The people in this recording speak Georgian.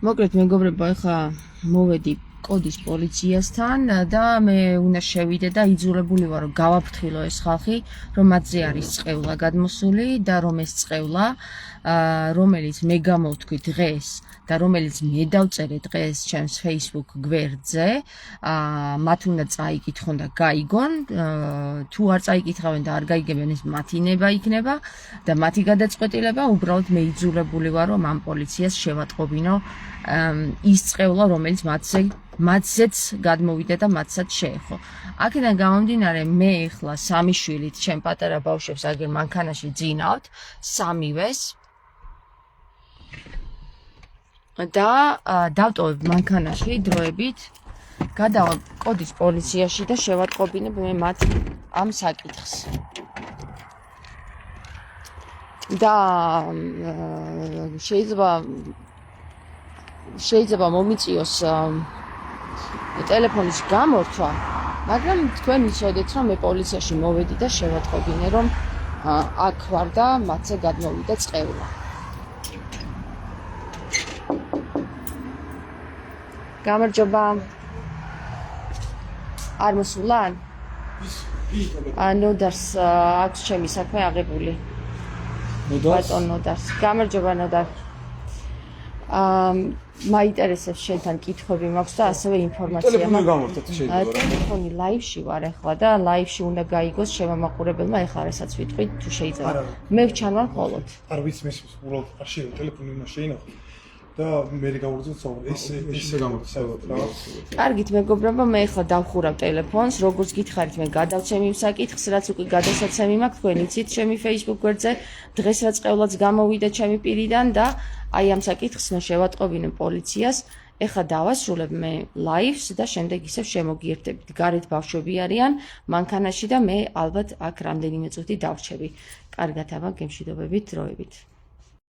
მოკლედ მეგობრებო, ეხლა მოვედი კოდის პოლიციასთან და მე უნდა შევიდე და იძულებული ვარ რომ გავაფრთხილო ეს ხალხი, რომ მათზე არის წყევლა გადმოსული და რომ ეს წყევლა, რომელიც მე გამოვთქვი დღეს და რომელიც მე დავწერე დღეს ჩემს Facebook გვერდზე, მათ უნდა წაიკითხონ და გაიგონ, თუ არ წაიკითხავენ და არ გაიგებენ ეს მათი ნება იქნება და მათი გადაწყვეტილება, უბრალოდ მე იძულებული ვარ რომ ამ პოლიციას შევატყობინო ის წყევლა, რომელიც მათზეც გადმოვიდა და მათსაც შეეხო. აქედან გამომდინარე, მე ახლა სამი შვილით, ჩემ პატარა ბავშვებს აგერ მანქანაში ძინავთ, სამივეს და დავტოვებ მანქანაში დროებით, გადავალ კოდის პოლიციაში და შევატყობინებ მე მათ ამ საკითხს. და შეიძლება მომიწიოს ტელეფონის გამორთვა, მაგრამ თქვენ იცოდეთ, რომ მე პოლიციაში მოვედი და შევატყობინე, რომ აქ ვარ და მათზე გადმოვიდა წყევლა. გამარჯობა. არ მოსულან? ნოდარს აქვს ჩემი საქმე აღებული. ბატონ ნოდარს. გამარჯობა ნოდარ. მაინტერესებს შენთან კითხვები მაქვს და ასევე ინფორმაცია. ტელეფონი გამორთეთ შეიძლება. ტელეფონი ლაივში ვარ ახლა და ლაივში უნდა გაიგოს შემამაყურებელმა ახლა რასაც ვიტყვი თუ შეიძლება. მე ვჩანვარ მხოლოდ. არ ვიცი მის უბრალოდ არ შეიძლება ტელეფონი უნდა შეინახო და მე გავურძოთ საუბარი. ესე გამორთეთ. კარგით მეგობრებო, მე ახლა დავხურავ ტელეფონს, როგორც გითხარით მე გადავცემ იმ საკითხს, რაც უკვე გადასაცემი მაქვს, თქვენ იცით ჩემი Facebook გვერდზე, დღეს რაც ყევლაც გამოვიდა ჩემი პირიდან და აი ამ საკითხს მე შევატყობინე პოლიციას. ეხლა დავასრულებ მე ლაივს და შემდეგ ისევ შემოგიერთებით. გარეთ ბავშვები არიან მანქანაში და მე ალბათ აქ რამდენიმე წუთი დავრჩები. კარგად აბა, გემშვიდობებით დროებით.